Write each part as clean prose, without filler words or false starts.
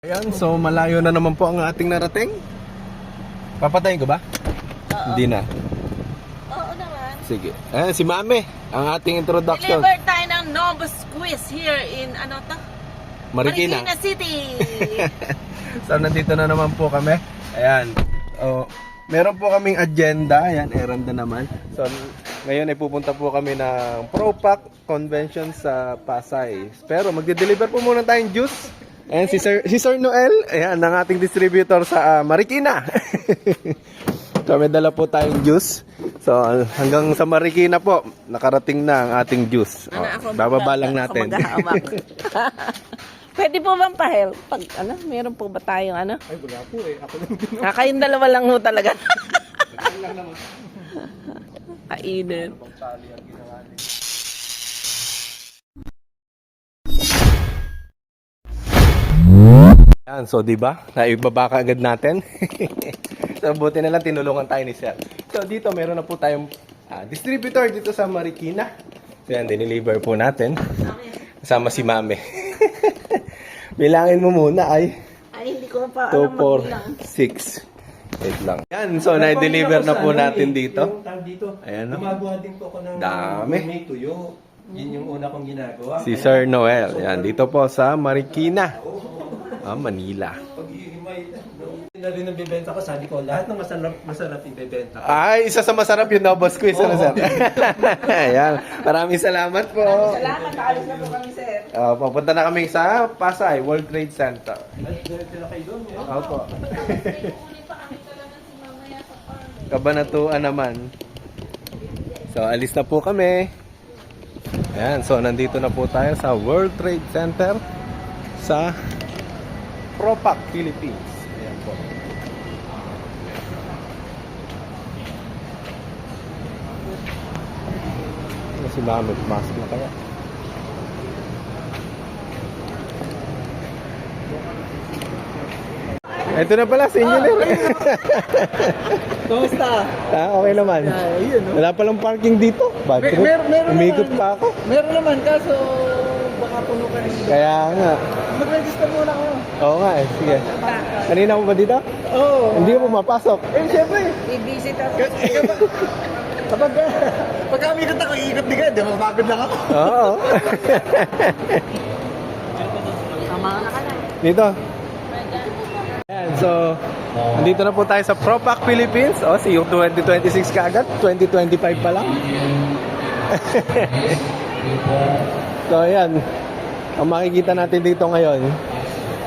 Ayan, so malayo na naman po ang ating narating. Papatayin ko ba? Oo. Hindi na. Oo naman. Sige. Ayan, si Mame, ang ating introduction. Deliver tayo ng Novus Quiz here in ano to? Marikina. City. So, nandito na naman po kami. Ayan. Oh, meron po kaming agenda. Ayan, errand na naman. So, ngayon ay pupunta po kami ng Propac Convention sa Pasay. Pero magde-deliver po muna tayong juice. Ayan, si Sir Noel, ayan, ang ating distributor sa Marikina. So, may dala po tayong juice. So, hanggang sa Marikina po, nakarating na ang ating juice. Bababa lang natin. Pwede po bang pa-help? Pag ano, meron po ba tayong ano? Ay, wala po eh. Ako lang din. Kayong dalawa lang ho talaga. Kainin. Yan, so 'di ba? Naibaba ka agad natin. So buti na lang tinulungan tayo ni Sir. So dito meron na po tayong distributor dito sa Marikina. So yan, dineliver po natin. Kasama si Mame. Bilangin mo muna ay Hindi ko pa 2, 4, 6. Wait lang. Yan, so na-deliver na po natin dito. Ayan, no? Gumagawa din po ako ng Dami. may tuyo. Yun yung una kong ginagawa. Si Sir Noel. Yan, dito po sa Marikina. Manila. Pag-iimay na rin ang bibenta ko, sabi ko, lahat ng masarap ibebenta ko. Ay, isa sa masarap yung Novus Quiz. Ano, Sir? Ayan. Maraming salamat po. Salamat, kaalis na po kami, sir. Papunta na kami sa Pasay, World Trade Center. Diretso na kayo doon. Opo. Kabanatuan naman. So, alis na po kami. Ayan, so nandito na po tayo sa World Trade Center sa Propac, Philippines. Ayan po. Si Mami, pumasok na kaya. Ito na pala, si Engineer. Kamusta? Okay naman. Ayun, no? Wala palang parking dito. Bad trip. Meron Umikot naman. pa ako. Meron naman, kaso baka puno ka rin. Kaya nga. Mag-register muna kayo. Oo nga eh. Sige. Kanina mo ba dito? Oo. Hindi mo mapasok. Eh, syempre. I-visit ako. Pag umikot ako, iikot din ka. Di ba, mapagod lang ako. Oo. Tama na ka na. Dito. Ayan, so, nandito na po tayo sa Propac Philippines. O, see you 2026 ka agad. 2025 pa lang. So, ayan. Ang makikita natin dito ngayon,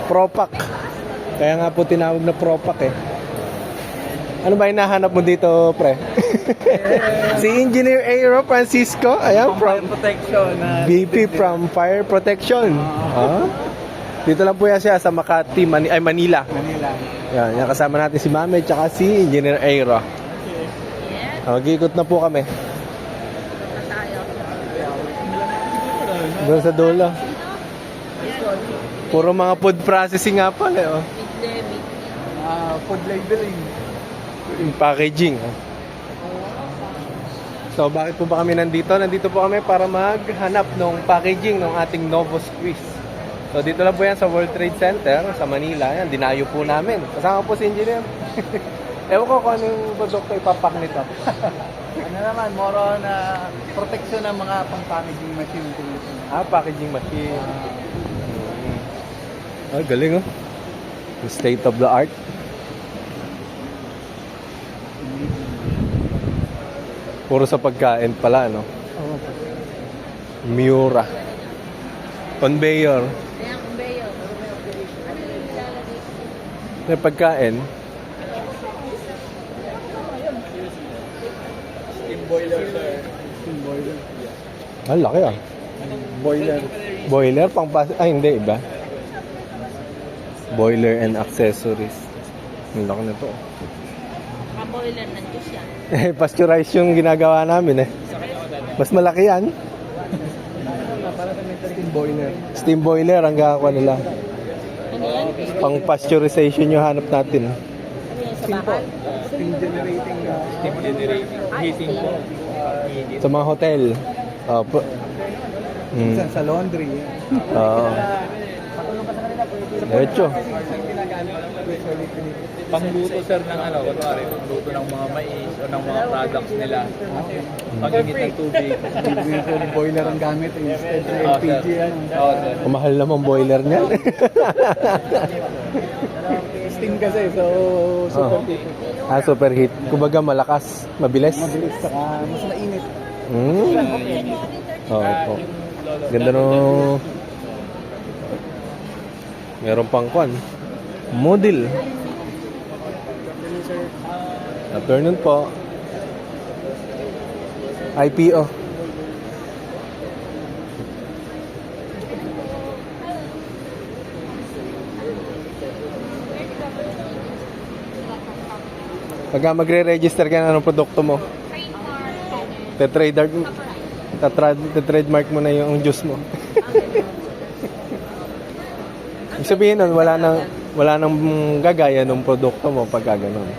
Propac. Kaya nga po tinawag na Propac eh. Ano ba hinahanap mo dito, pre? Si Engineer Aero Francisco. Ayan, from protection. VP from Fire Protection. Dito lang po yan siya sa Makati, Manila. Manila. Yan, yan kasama natin si Mame at si Engineer Aero. Mag-iikot na po kami. Doon sa dulo. Puro mga food processing nga pala. Oh. Food labeling. Yung packaging. So, bakit po ba kami nandito? Nandito po kami para maghanap ng packaging ng ating Novus Quiz. So, dito lang po yan sa World Trade Center sa Manila. Yan, dinayo po namin. Kasama po si Engineer. Ewan ko kung ano yung produkto ipapak nito. Ano naman, more on protection ng mga pang-packaging machine. Packaging machine. Ay, galing oh. The state of the art. Puro sa pagkain pala, no? Miura. Conveyor. May pagkain. Steam boiler, sir. Steam boiler. Ang laki ah. Boiler. Boiler pang ay hindi iba. Boiler and accessories. Ang laki na to. Boiler ng Diyos yan. Pasteurize yung ginagawa namin eh. Mas malaki yan. Steam boiler. Steam boiler ang gagawa nila. Ano yan? Pang pasteurization yung hanap natin. Ano yan sa bahay? Steam generating. Steam generating. Heating po. Sa mga hotel. Minsan sa laundry. Oo. Patulong ka sa kanila, pwede Diretso. Pangluto sir ng ano, kunwari, pangluto ng mga mais o ng mga products nila. Pag-init ng tubig. Boiler ang gamit instead ng Oo, sir. LPG. Oo, sir. Mahal naman boiler niya. Steam kasi, so super heat. Superheat. Kumbaga malakas, mabilis. Mabilis, saka mas mainit. Oh. Ganda no. Meron pang kwan. Model. Afternoon po. IPO. Pagka magre-register ka na ng produkto mo, trademark mo na yung juice mo. Ibig sabihin nun, wala nang gagaya ng produkto mo pagka ganun.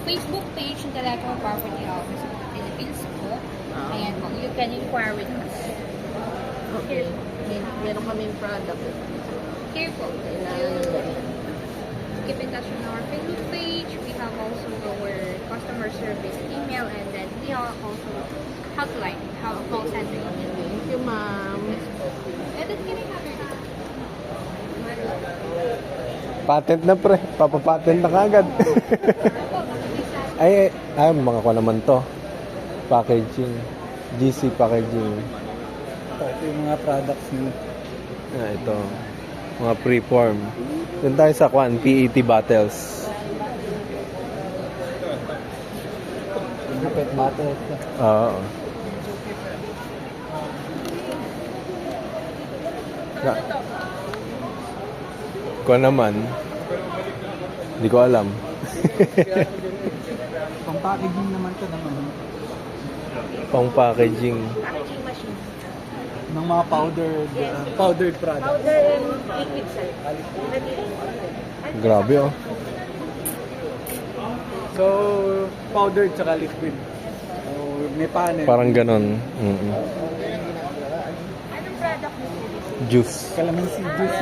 Facebook page ng Intellectual Property Office of the Philippines po. Ayan po, you can inquire with us. Okay. Meron kaming product. Here po, keep in touch with our Facebook page. We have also our customer service email, and then we are also hotline, call center. Thank you, ma'am. And then can I have your name? Patent na pre, papapatent na kagad. Mga ko naman to. Packaging. GC packaging. Ito yung mga products nila. Ito. Mga preform. Doon tayo sa kwan, PET bottles. Mga pet bottles. Oo. Ko naman. Hindi ko alam. Pang packaging naman to naman. Pang packaging. Packaging machine. Ng mga powdered products. Powder and liquid, sir. Grabe oh. So, powdered tsaka liquid. So, may panel. Parang ganon. Anong product mo? Juice. Calamansi juice.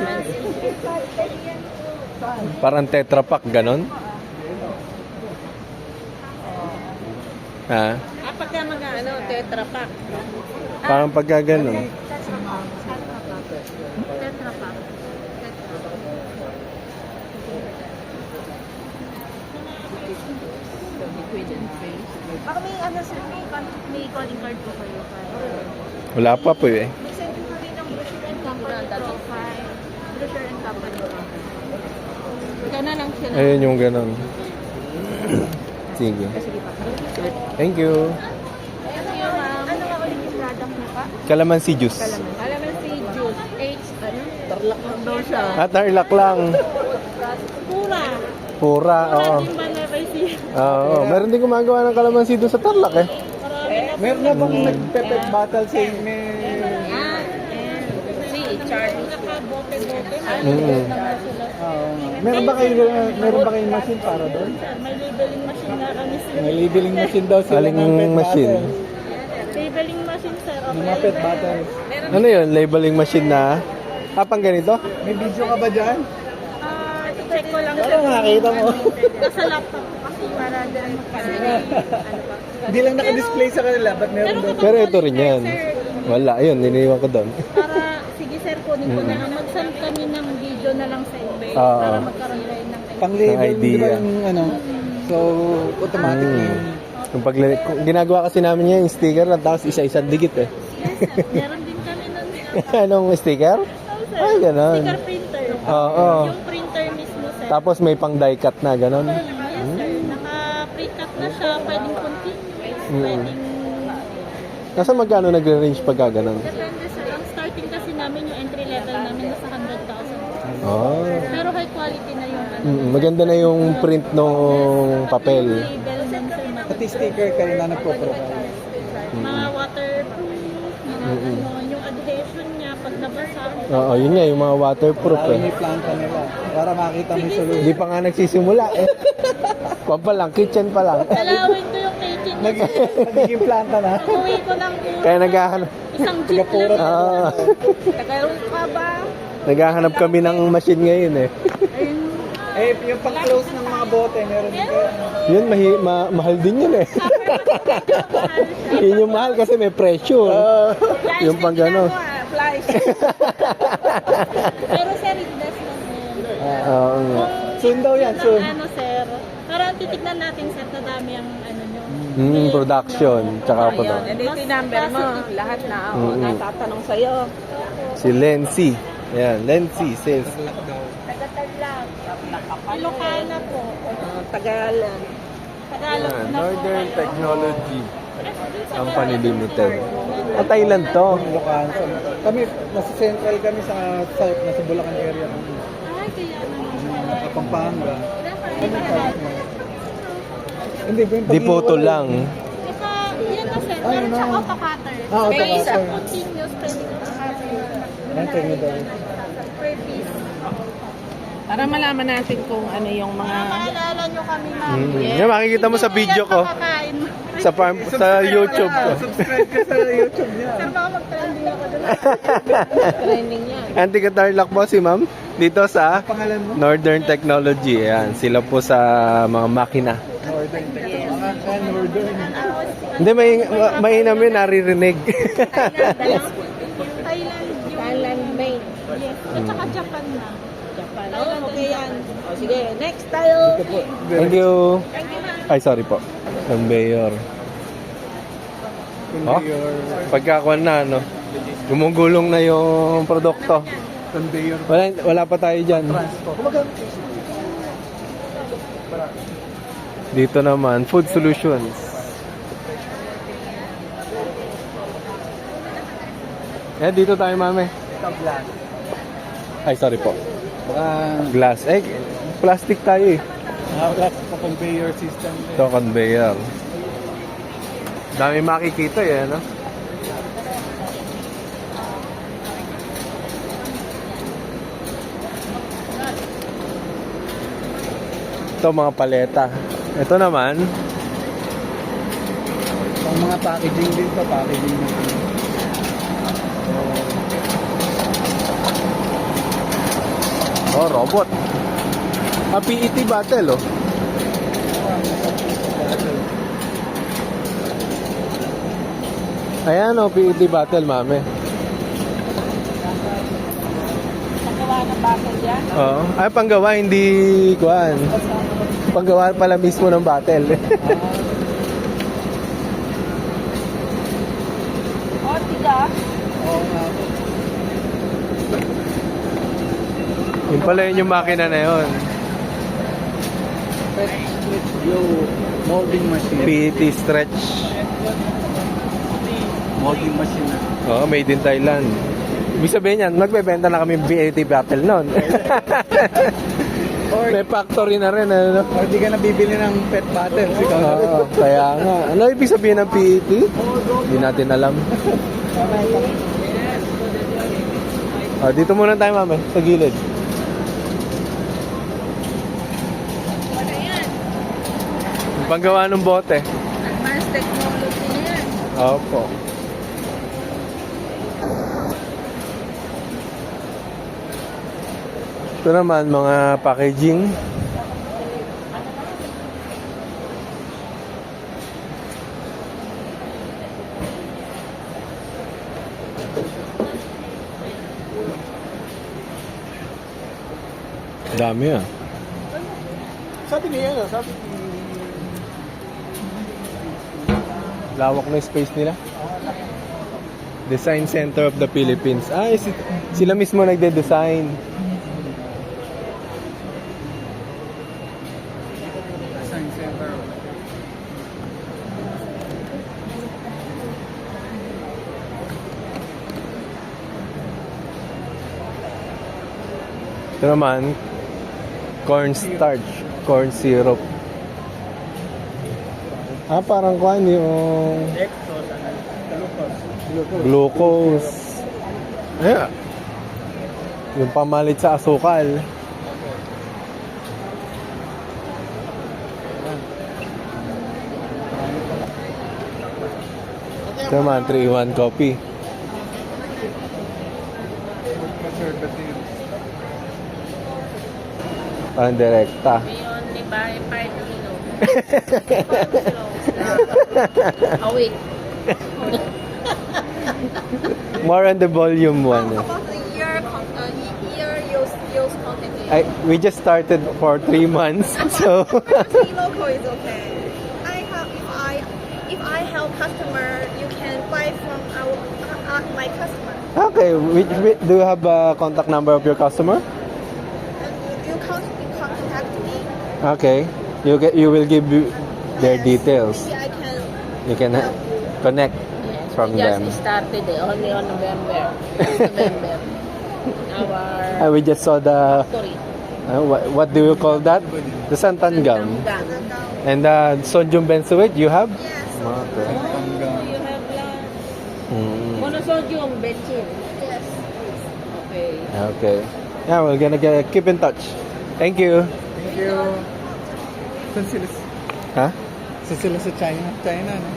Parang Tetra Pak, ganon. Ha? Pagka Tetra Pak. Parang pagka ganon. Tetra Pak. Liquid and face. Baka may may calling card po kayo. Wala pa po eh. May send ko rin ng brochure and company profile. Brochure and company profile. Gana lang sila. Ayun yung ganon. Sige. Sige pa. Thank you. Thank you, ma'am. Ano nga ulit yung product niyo pa? Calamansi juice. Calamansi juice. H, Tarlac lang daw siya. Tarlac lang. Pura. Pura, oo. Hindi man na kasi. Oo. Meron din gumagawa ng calamansi doon sa Tarlac eh. Meron na bang nag-pet bottle sa inyo? Si Charlie. Naka-bote-bote. Meron ba kayong machine para doon? May labeling machine na kami sir. May labeling machine daw sila Aling ng pet machine? bottle. Labeling machine sir. Ng mga pet bottles. Ano yun? Labeling machine na? Pang ganito? May video ka ba dyan? Check ko lang Ano nakakita mo? Nasa laptop ko kasi para dyan Hindi lang naka-display sa kanila, ba't meron doon? Pero ito rin yan. Wala, ayun, niniwan ko doon. Para, sige sir, kunin ko na. Mag-send kami ng video na lang sa email Oo. para magkaroon kayo ng idea. Pang-label, Ng idea. di ba yung ano? So, automatic na yun. Kung ginagawa kasi namin niya yung sticker lang tapos isa-isa dikit eh. Yes sir, meron din kami nun. Anong sticker? Oh, sir. Ay, ganon. Sticker printer. Oo. Yung printer mismo sir. Tapos may pang die cut na, ganon. Yes sir, naka-print cut na siya. Pwedeng continuous, pwedeng... Nasa magkano nagre-range pagka ganon? Depende sir. Ang starting kasi namin, yung entry level namin nasa 100,000. Oh. Pero high quality na yung ano. Maganda na yung print ng papel. Label nun sir. Pati sticker kayo na nagpo-provide. Mga waterproof, mga ano, yung adhesion niya pag nabasa. Oo, yun nga, yung mga waterproof Para eh. may planta nila. Para makita mo yung solution. Hindi pa nga nagsisimula eh. Kwan pa lang, kitchen pa lang. Dalawin ko yung kitchen Nagiging planta na. Uwi ko ng Kaya naghahanap. isang jeep lang. Ah, Tagalog ka ba? naghahanap kami ng machine ngayon eh. Ayun. Eh, yung pag-close ng mga bote, meron din kayo. Yun, mahal din yun eh. Yun yung mahal kasi may presyo. Yung pang gano. Flies. Pero sir, invest lang yan. Oo nga. Soon daw yan, soon. Ano sir, parang titignan natin sir na dami ang ano nyo. Production, tsaka po to. And ito yung number mo, lahat na ako natatanong sa'yo. Si Lency. Ayan, Lency sales. Taga-Tarlac. Ilocana po. Tagalan. Tagalog Ayan, na po. Northern Technology Company Limited. Thailand to. Bulacan. Kami, nasa central kami sa south, nasa Bulacan area. Ay, kaya naman. Pampanga. Hindi, ba yung Di photo lang. Saka, yan na sir, Ay, meron no. siyang auto-cutter. Ah, auto-cutter. May isang continuous pwede auto-cutter. Enter nyo daw. Per piece. Para malaman natin kung ano yung mga... Maalala nyo kami ma'am. Yan, makikita mo sa video ko. Makakain. Sa YouTube ko. Subscribe ka sa YouTube niya. Sir, baka mag-trending ako doon. training yan. Anti-Catarlac po si ma'am. Dito sa Pangalan mo? Northern Technology. Ayan, sila po sa mga makina. Northern Technology. Mga Northern. Hindi, mainam yun, naririnig. Thailand made. Yes. At saka Japan na. Japan. Oh, okay yan. O sige, next tayo. Thank you. Ay, sorry po. Conveyor. Oh, pagkakuan na, no? Gumugulong na yung produkto. Conveyor. Wala pa tayo dyan. Dito naman, food solutions. Dito tayo, mame. Glass. Ay, sorry po. Baka Glass. Plastic tayo eh. glass sa conveyor system. Ito, conveyor. Dami makikita eh, no? Ito, mga paleta. Ito naman, Ang mga packaging din pa, packaging din. robot. PET bottle, oh. Ayan, oh, PET bottle, mame. Nagawa ng bottle yan. Oo. Ay, panggawa, hindi kuan. Panggawa pala mismo ng bottle. O, tiga. Oo nga. Yung pala yun yung makina na yun. Let's go. Molding machine. PET stretch. Molding machine na. Oo, made in Thailand. Ibig sabihin yan, magbebenta na kami PET bottle nun. May factory na rin, ano? Or di ka nabibili ng pet bottle. Oo, kaya nga. Ano ibig sabihin ng PET? Hindi natin alam. Dito muna tayo, mami, sa gilid. Yung panggawa ng bote. Advanced technology na yan. Opo. Ito naman, mga packaging. Dami ah. Sabi niya, ano? Sabi Lawak na space nila. Design Center of the Philippines. Ay, sila mismo nagde-design. Science Center. Ito naman, cornstarch, corn syrup. Parang kuhan yung glucose. Ayan. Yung pamalit sa asukal. Ito naman, 3-in-1 coffee. Parang direkta. We only buy 5 kilos. 5 kilos. A week. More on the volume one. How about the year use quantity? We just started for 3 months, so Tea local is okay. If I help customer, you can buy from my customer. okay. Do you have a contact number of your customer? You contact me. Okay, you will give their details. Maybe I can. You can connect from We them. just started only on November. November. Our We just saw the story. what do you call that? The santan gum and the sodium benzoate. You have? Yes. Okay. You have lang. Monosodium benzene. Yes. Okay. Okay. Yeah, we're gonna keep in touch. Thank you. Thank you. Saan sila? Ha? Saan sila sa China? China, no?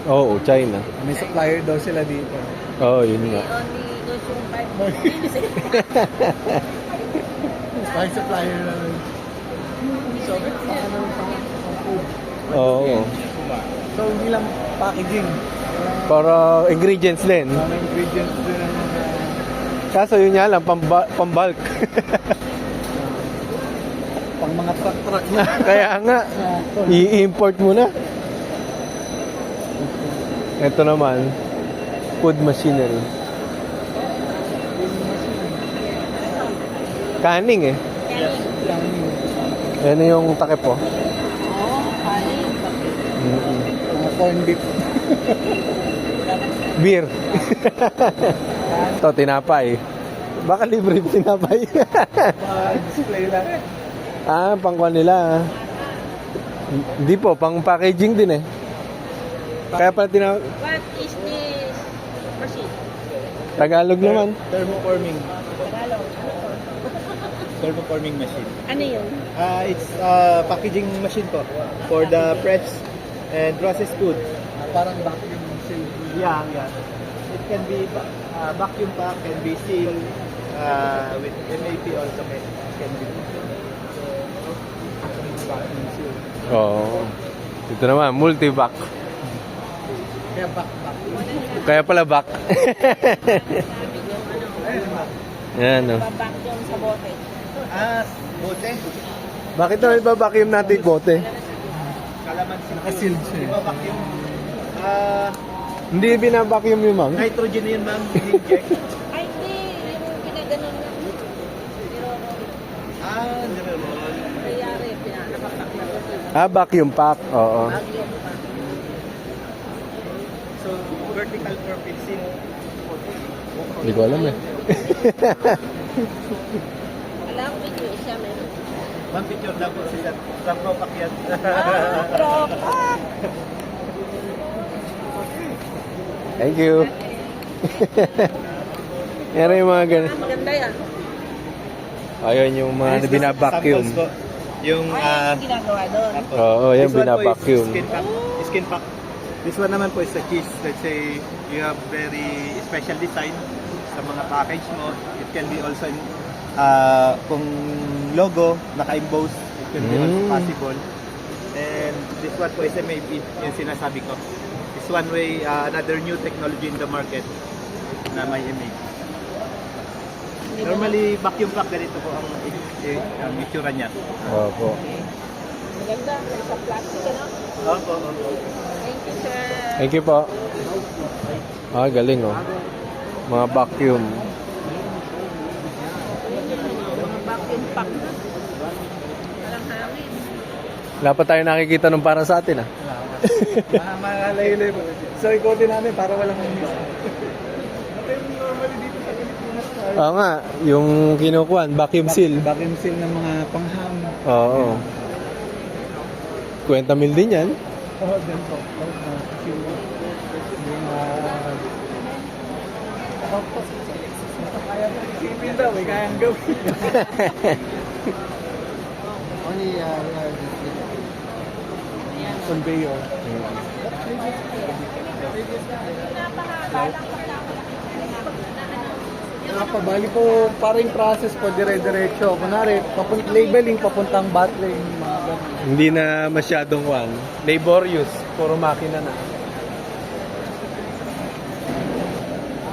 Oo, China. May supplier daw sila dito. Oo, yun nga. Only consume 5 May supplier na rin. So, Oo. so hindi lang packaging. Para ingredients din. Mga ingredients din ang Kaso yun nga lang, pang-bulk. pang mga truck na. Kaya nga, i-import mo na. Ito naman, food machinery. Canning eh. Yan yung takip po. Mga corn beef. Beer. Ito, tinapay. Baka libre yung tinapay. Display lang. Pangkuhan nila. Hindi po, pang packaging din eh. Kaya pala What is this machine? Tagalog naman. Thermoforming. Tagalog. Thermoforming machine. Ano yun? It's packaging machine po for the fresh and processed food. Parang vacuum seal. Yeah. It can be vacuum pack, can be sealed with MAP also can be. Vacuum seal. Oo. Ito naman, multi-back. Kaya back. Kaya pala back. Yan o. Vacuum sa bote. Bote. Bakit naman iba-vacuum natin yung bote? Kalamansi. Naka-sealed siya. Vacuum. Hindi bina-vacuum yung mang. Nitrogen na yun, ma'am. Inject. Ay, hindi. Yung pinaganon na. Pero, nangyari, pinanapapak na. Vacuum pack. Oo. Vacuum pa. So, vertical for fixing. Hindi ko alam eh. Alam ko yung isa meron. Ma'am, picture lang po siya. Sa Propac yan. Propak! Thank you. Yan yung mga ganun. Maganda yan. Ayun yung mga bina-vacuum. Samples po. Yung, Ay, yung ginagawa doon. Oo, yan this one po is bina-vacuum. Skin pack. Skin pack. This one naman po is a cheese. Let's say you have very special design sa mga package mo. It can be also kung logo, naka-emboss, it can be also possible. And this one po is MAP, yung sinasabi ko. This one way, another new technology in the market na may MAP. Normally, vacuum pack ganito po ang itsura niya. Opo. Maganda. Sa plastic, ano? Opo. Thank you, sir. Thank you po. Galing oh. Mga vacuum. Mga vacuum pack na. Walang hangin. Wala pa tayo nakikita nung para sa atin ah. Malayo-layo po. So, ikotin namin para walang miss. Ito yung normally dito sa Pilipinas. Oo nga, yung kinukuhan, vacuum seal. Vacuum seal ng mga pangham. Oo. 20 mil din yan. Oh, dyan po. Kaya mo isipin daw, may kayang gawin. Only conveyor. Napabali po parang process po dire-diretso. Kunwari, labeling papuntang bottling, mga ganun. Hindi na masyadong laborious, puro makina na.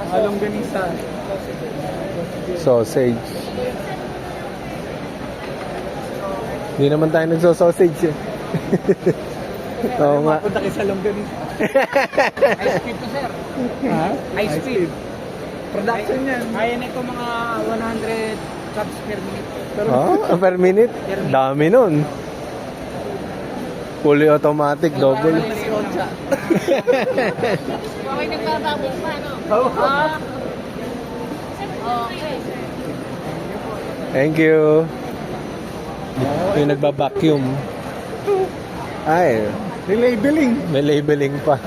Along ganisa. Sausage. Hindi naman tayo nagso-sausage eh. Oo nga. Punta kayo sa longganisa. High speed to, sir. Ha? High speed. Production yan. Kaya na ito mga 100 cups per minute. Per minute? Dami nun. Fully automatic, double. Okay, nagpapabok pa, no? Okay. Thank you. Yung nagba-vacuum. Ay, Labeling. may labeling pa.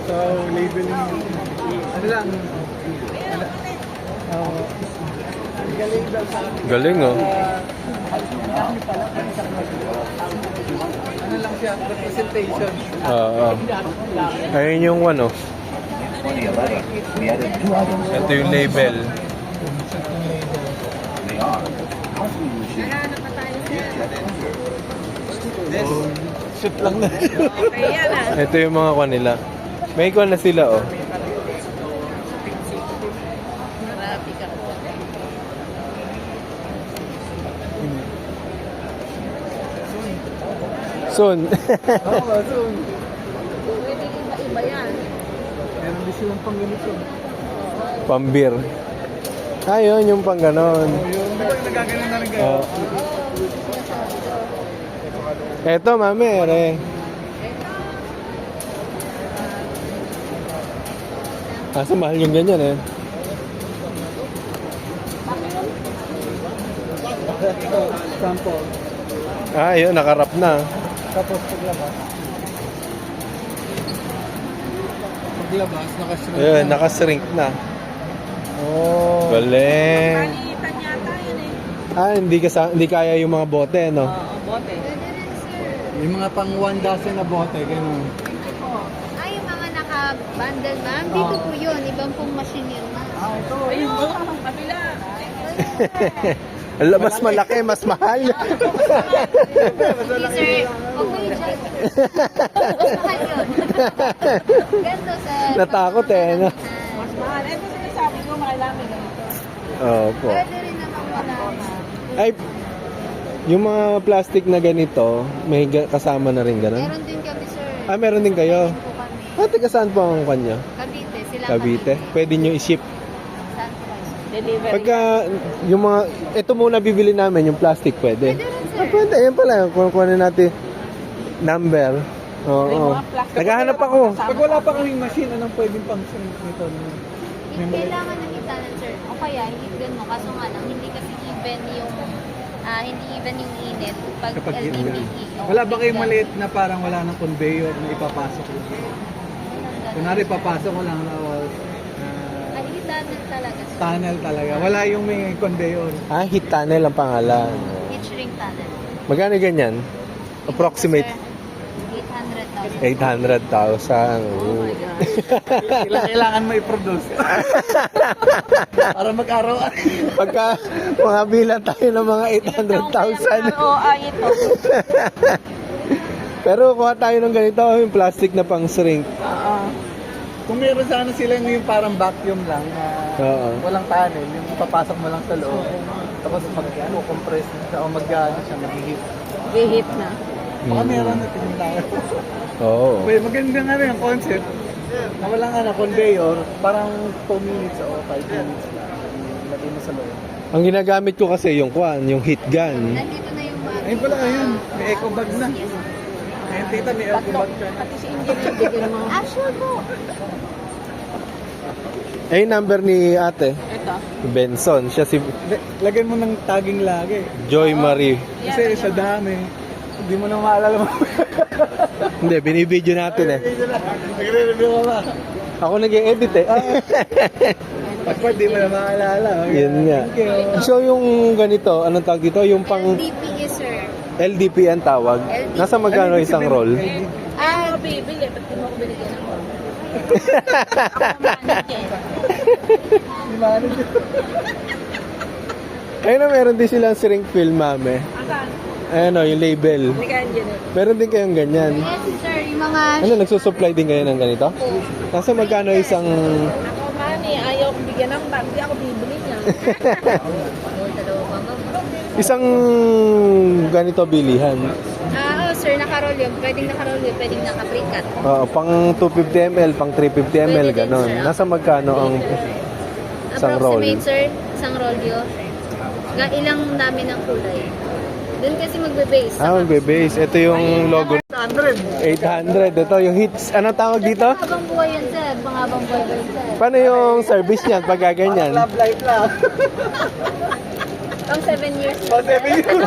So, labeling. Ano lang? Galing daw sa akin. Galing oh. Ano lang siya? Representation. Oo. Ayun yung ano. Ito yung label. Shoot lang na. Okay, yan ah. Ito yung mga kanila. May kwan na sila oh. Marami ka. Soon. Oo, soon. Pwede iba yan. Meron din silang pang ganito. Pambir. Ayun yung pang ganon. Yun, di ba nagkaganon na rin kayo? Oh. Eto, mami, ere. Kaso mahal yung ganyan eh. Ito, sample. Ah, yun, nakarap na. Tapos paglabas. Paglabas, nakashrink. Ayun, nakashrink na. Oh. Galing. Palitan yata yun eh. Ah, hindi kaya yung mga bote, no? Oo, bote. Yung mga pang 1 dozen na bote, gano'n. Ay, yung mga naka-bundle, ma'am. Dito po yun. Ibang pong machine yun, ma'am. Ito, Ayun, kabila. Ala, mas malaki, mas mahal. Sir, okay dyan. Mas mahal yun. Ganito, sir. Natakot eh, no? Mas mahal. Ito sinasabi ko, makailangan ganito. Opo. Pwede rin naman wala, ma'am. Ay, yung mga plastic na ganito, may kasama na rin ganun? Meron din kami, sir. Ah, meron din kayo? Meron po kami. Ah, taga saan po ang kanya? Cavite. Sila Cavite? Pwede nyo i-ship. Saan po kayo, sir? Delivery. Pagka, yung mga, ito muna bibili namin, yung plastic pwede. Pwede rin, sir. Ah, pwede, yan pala. Kunin natin number. Oo. Naghahanap ako. Pag wala pa kaming machine, anong pwedeng pang shrink nito? Kailangan ng itanan, sir. O kaya, higdan mo. Kaso nga lang, hindi kasi even yung init pag Kapag LDPE. wala ba kayong maliit na parang wala ng conveyor na ipapasok? Kunwari, papasok ko lang na Ay, itanan talaga, sir. tunnel talaga. Wala yung may conveyor. Ah, heat tunnel ang pangalan. Heat shrink tunnel. Magkano ganyan? Approximate. 800,000. 800,000. Kailangan mo i-produce. Para mag-araw. Pagka mga bilang tayo ng mga 800,000. Oo, ito. Pero kuha tayo ng ganito, yung plastic na pang shrink. Kung meron sana sila yung parang vacuum lang na Oo. walang tunnel, yung papasok mo lang sa loob. Tapos mag-compress siya o mag-ano siya, mag-heat. Gihit na. Baka meron na tingin tayo. Oo. Wait, maganda nga rin yung concept. Na walang conveyor, parang 2 minutes o 5 minutes lang. Lagay mo sa loob. Ang ginagamit ko kasi yung yung heat gun. Nandito na yung mga... Ayun pala, ayun. May eco bag na. Ayun, tita, may eco bag ka. Pati si engineer, bigyan mo. Actual po. Eh, yung number ni ate, Ito. Benson. Siya si Lagyan mo ng tagging lagi. Joy Marie. Kasi sa dami, hindi mo na maalala mo. Hindi, binibideo natin eh. Nagre-review ka ba? Ako nag-edit eh. Pagpag di mo na maalala. Yun nga. Thank you. So yung ganito, anong tawag dito? Yung pang LDPE, sir. LDP ang tawag. LDP. Nasa magkano isang roll? Ah, bibili. Ba't di mo ako binigyan ako? Ayun na, meron din silang shrink film, mame. Asan? Ayun o, yung label. Hindi ka andyan eh. Meron din kayong ganyan. Yes, sir. Yung mga... Ano, nagsusupply din kayo ng ganito? Nasa magkano isang... Ako, mami, ayaw kong bigyan ng bag. Di ako bibili niya. Isang ganito bilihan. Oo, sir. Naka-roll yun. Pwedeng naka-roll yun. Pwedeng naka-pre-cut. Oo, pang 250 ml, pang 350 ml, Pwede din, ganon. sir. Nasa magkano ang isang roll? Approximate, sir. Isang roll yun. Ilang dami ng kulay. Doon kasi magbe-base. Ah, magbe-base. Ito yung logo. 800. Ito yung hits. Ano tawag dito? Habang buhay yan, sir. Habang buhay ba yun, sir? Paano yung service niyan pag gaganyan? Love life lang. Pang 7 years. O, 7 years.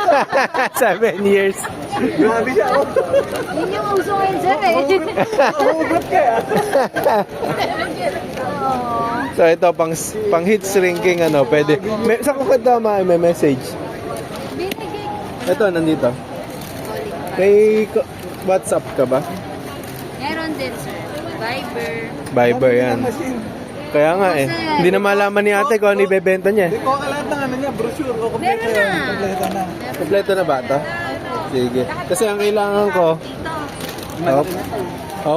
7 years. Grabe siya. Oh. Yun yung uso ngayon, sir, eh. Mahugot ka ah. So ito pang heat shrinking ano, pwede. Sa kukanta may message. Binigay. Ito nandito. Kay WhatsApp ka ba? Meron din, sir. Viber. Viber yan. Kaya nga eh. Hindi na malaman ni ate kung ano ibebenta niya. Hindi ko lahat ng ano niya, brochure. O, kompleto Meron na. yan. Kompleto na. Kompleto na ba ito? Sige. Kasi ang kailangan ko,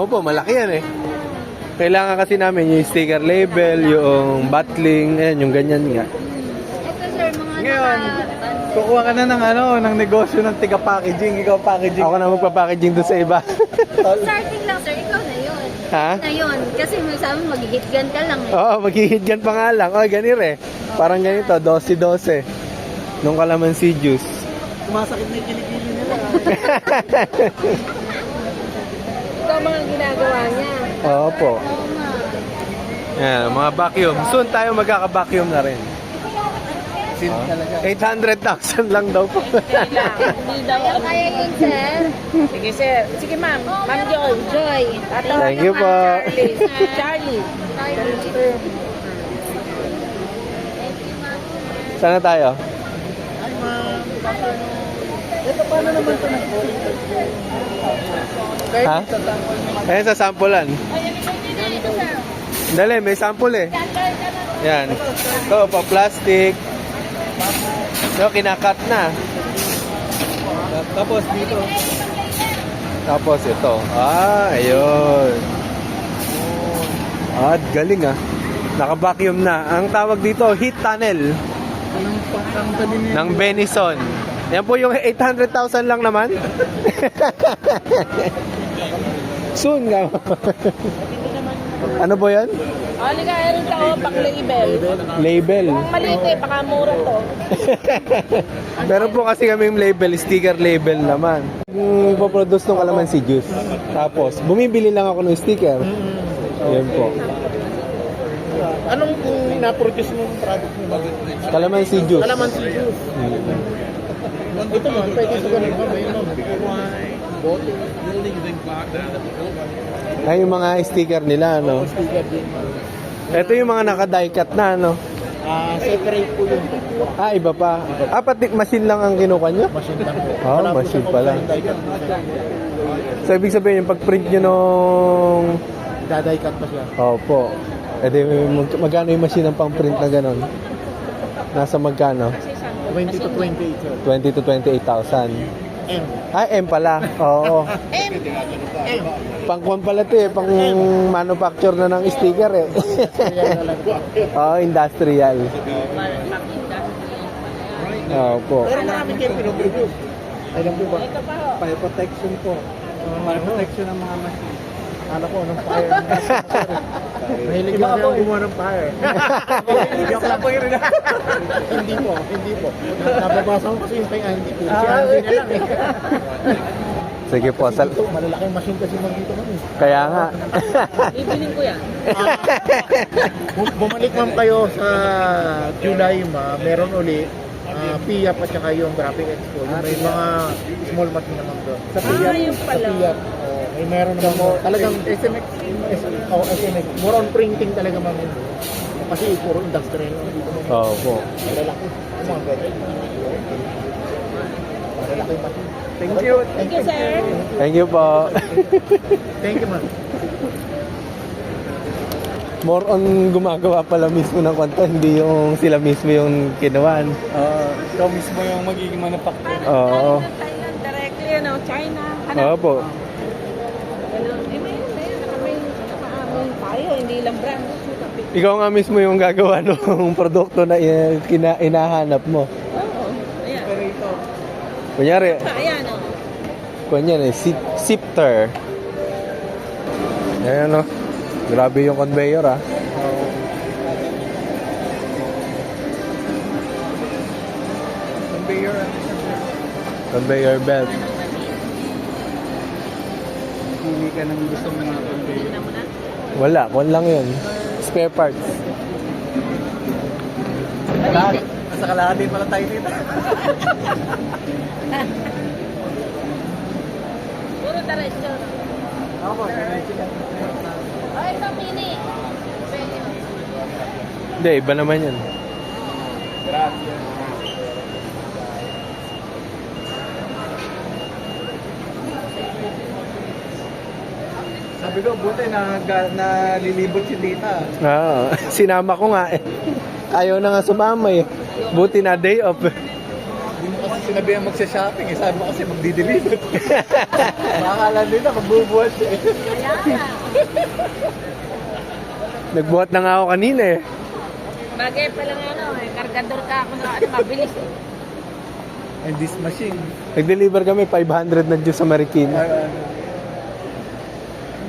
po, malaki yan eh. Kailangan kasi namin yung sticker label, yung bottling, ayan, yung ganyan nga. Ito, sir, mga Ngayon, naka-bundle. kukuha ka na ng ng negosyo ng tiga-packaging. Ikaw packaging. Ako na magpa-packaging doon sa iba. Starting lang, sir. Ikaw na yun. Ha? Na yun. Kasi may sabi, mag-hit gun ka lang eh. Oo, maghihidyan pa nga lang. Oh, ganir eh. Parang ganito, 12-12. Nung calamansi juice. Sumasakit na yung kilikili nila. Ito ang mga ginagawa niya. Opo. Yan, mga vacuum. Soon tayo magkaka-vacuum na rin. Sin talaga. 800,000 lang daw po. Hindi daw Kaya kaya yun, sir. Sige, sir. Sige, ma'am. Ma'am Joy. Joy. Thank you po. Charlie. Sana tayo? Ito paano naman ito Ha? Ayan sa sampulan. Dali, may sample eh. Yan. Ito, pa-plastic. So, kinakat na. Tapos dito. Tapos ito. Ah, ayun. Ah, galing ah. Naka-vacuum na. Ang tawag dito, heat tunnel Anong pangkanta din niya? ng Benison. Yan po yung 800,000 lang naman. Soon nga. Ano po yan? Ano ka, meron ka o, pang-label. Label. Kung maliit eh, pakamura to. Meron po kasi kaming label, sticker label naman. Ipoproduce ng calamansi juice. Tapos, bumibili lang ako ng sticker. Yan po. Anong na-produce mong product mo ba? Calamansi juice. Calamansi juice. Ito man, pwede sa ganun ba? May bote. Ay, yung mga sticker nila, no? Sticker din. Ito yung mga naka-die cut na, no? Separate po yun. Ah, iba pa. Ah, pati machine lang ang kinuha nyo? Machine lang po. Oh, Wala po machine siyang pala. offline die cut po siya. So, ibig sabihin, yung pag-print nyo nung... Daday cut pa siya. Opo. E di, magkano yung machine ng pang-print na ganon? Nasa magkano? 20 to 28 sir. 20 to 28,000. M. Ay, M pala. Oo. M. Pang-kwan pala ito eh. Pang manufacture na ng sticker eh. Oo, industrial. Opo. Pero marami kayong pinoproduce. Alam po ba? Fire protection po. Fire protection ng mga machine. Akala ko, ng fire. Mahilig lang ako gumawa ng fire. Joke lang po yun. Hindi po, hindi po. Nababasa ko kasi yung kaya hindi po. Siya hindi na lang eh. Sige po. Ito, malalaking machine kasi nandito kami. Kaya nga. Bibiling ko yan. Bumalik ma'am kayo sa July meron uli PIAP at saka yung graphic expo. May mga small machine naman doon. Sa PIAP, yung pala. Sa PIAP, may meron naman mo. Talagang SMX. SMX. More on printing talaga ma'am yun. Kasi puro industrial. Opo. Malalaki. Mga ganyan. Malaki pa. Thank you. Thank you, sir. Thank you po. Thank you, ma'am. More on gumagawa pala mismo ng kwento, hindi yung sila mismo yung kinuhan. Ikaw mismo yung magiging manufacturer. Oo. Galing ng Thailand directly, China. Oo po. Ganun. May nakaamin tayo, hindi lang brand. Ikaw nga mismo yung gagawa ng produkto na inahanap mo. Oo. Ayan. Pero ito, Kunyari, Ayan, kunyari, sifter. Ayan o. Grabe yung conveyor ah. conveyor. Conveyor belt. Pili ka ng gusto mong mga conveyor. Wala, kung lang yun. Spare parts. Nasa kalahati pala tayo dito. Puro diretso. Ako, diretso lang. Ay, ito mini. Hindi, iba naman yun. Sabi ko, buti na nalilibot si Tita. Sinama ko nga eh. Ayaw na nga sumama eh. Buti na day off. Hindi mo kasi sinabihan magsa-shopping eh. Sabi mo kasi magdi-deliver. Makakala nila, magbubuhat siya eh. Nagbuhat na nga ako kanina eh. Bagay pa lang kargador ka ako na mabilis. And this machine. Nag-deliver kami 500 na Diyos sa Marikina.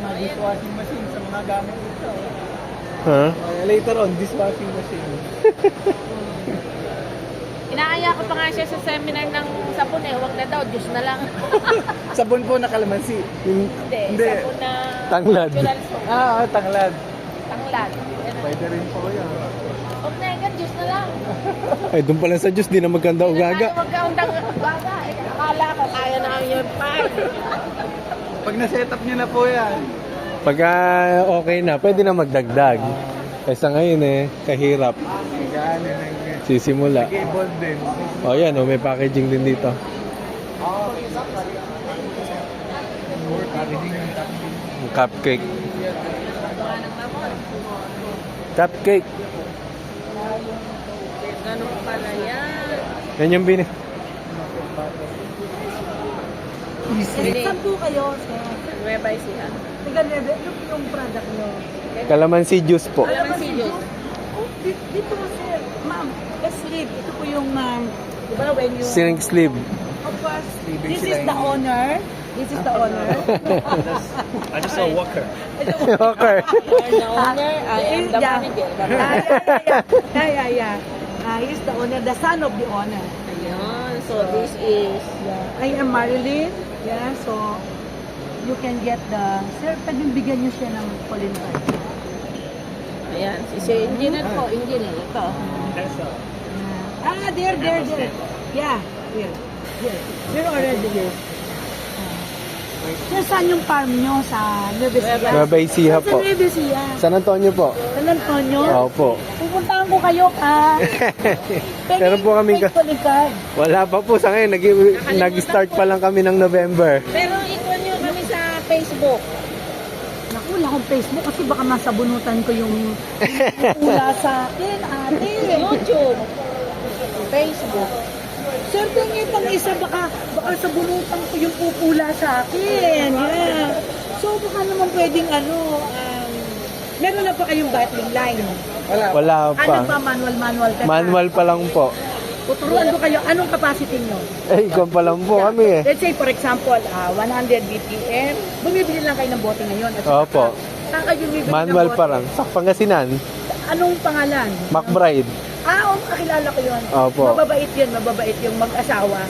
Mga dishwashing machine sa mga gamit dito. Huh? Later on, dishwashing machine. Inaaya ko pa nga siya sa seminar ng sabon huwag na daw, juice na lang. Sabon po na kalamansi. Hindi, Hindi. sabon na Tanglad. natural soap. Tanglad. Tanglad. Ganun. Pwede rin po yan. Huwag na yan, juice na lang. Ay, doon pala sa Diyos, di na magkanda ugaga. Huwag ka undang baga. Akala ko kaya na ang yun pa. Pag na-set up niyo na po yan. Pagka okay na, pwede na magdagdag. Kaysa ngayon eh, kahirap. Gano'n lang. Sisimula. Nag-evolve din. O yan, may packaging din dito. Cupcake. Cupcake. Ganun pala yan. Yan yung bini. Saan po kayo? Nueva Ecija. Yung product nyo. Calamansi juice po. Alam mo si Diyos. Dito sir, ma'am, sleeve. Ito po yung, Diba when you... Sink sleeve. of course, this is the owner. This is the owner. I'm just a walker. Okay. You're the owner, I am the manager. Yeah. He's the owner, the son of the owner. Ayun, so this is... Yeah. I am Marilyn. Yeah, so you can get the... Sir, pwedeng bigyan niyo siya ng Colin card. Ayan, si engineer po, engineer. Ito. There. Yeah, here. We're already here. Sir, saan yung farm nyo? Sa Nueva Ecija? Nueva Ecija po. Sa Nueva Ecija. San Antonio po. San Antonio? Opo. Pupuntahan ko kayo, Meron po kaming Colin card. Wala pa po sa ngayon. Nag-start pa lang kami ng November. Pero ito nyo kami sa Facebook. Naku, wala akong Facebook kasi baka masabunutan ko yung pula sa akin, ate. YouTube. Facebook. Sir, tingin pang isa, baka sabunutan ko yung pupula sa akin. Yeah. So, baka naman pwedeng meron na pa kayong battling line. Wala Ano pa. pa, manual ka na? Manual pa lang po. Tuturuan ko kayo, anong capacity nyo? Eh, ikaw pa lang po kami eh. Let's say, for example, 100 BPM. Bumibili lang kayo ng bote ngayon. At saka, Opo. saan kayo bumibili Manual ng bote? pa lang. Sa Pangasinan, Anong pangalan? McBride. Kakilala ko yun. Opo. Mababait yung mag-asawa.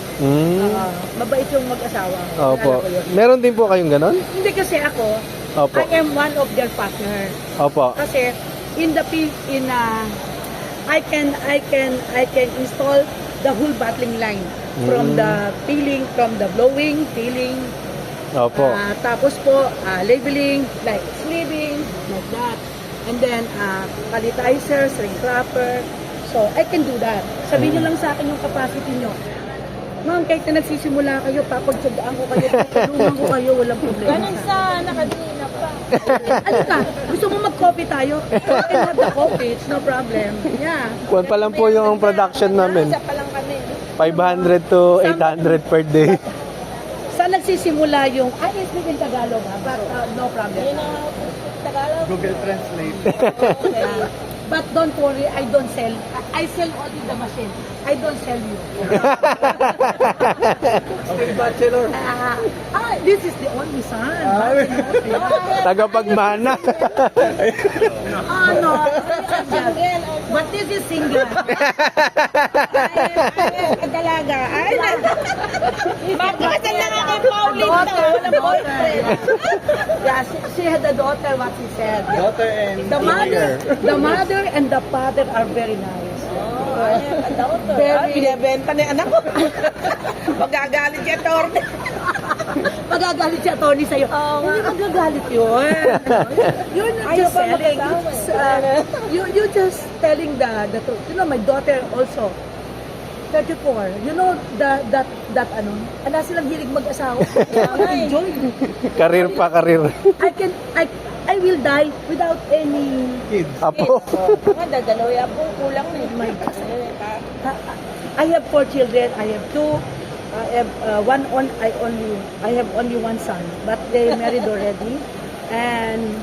Mabait yung mag-asawa. Opo. Kilala ko yun. Meron din po kayong ganon? Hindi kasi ako, Opo. I am one of their partner. Opo. Kasi I can install the whole bottling line from the peeling, from the blowing, peeling, Opo. tapos po labeling, like sleeving, like that. And then palletizer, shrink wrapper. So I can do that. Sabihin niyo lang sa akin yung capacity niyo. Ma'am, kahit na nagsisimula kayo, papagtsagaan ko kayo, tutulungan ko kayo, walang problema. Ganun sana, kanina pa. Ano ka? Gusto mo mag-coffee tayo? I can have the coffee, it's no problem. Yeah. Kuwan pa lang po yung production namin. Isa pa lang kami. 500 to 800 per day. Saan nagsisimula yung, I speak in Tagalog ha, but no problem. Yun ang Tagalog. Google Translate. Yeah. But don't worry, I don't sell. I sell only the machine. I don't sell you. Okay, bachelor. This is the only son. Tagapagmana. No. But this is single. Dalaga. Ay, magkakasal na nga kay Pauline na. Walang boyfriend. Yeah, she had a daughter, what she said. Daughter and The mother and the father are very nice. Very, Binibenta ni anak ko. Magagalit si Atty. magagalit si attorney sa'yo. Hindi magagalit yun. You're not just selling. You're just telling the truth. You know, my daughter also, 34. You know, that ala silang hilig mag-asawa. Enjoy. Karir pa, karir. I will die without any kids. Apo. Nga, dadaloy ako. Kulang na. my God. I have 4 children. I have 2. I have I have only one son, but they married already. And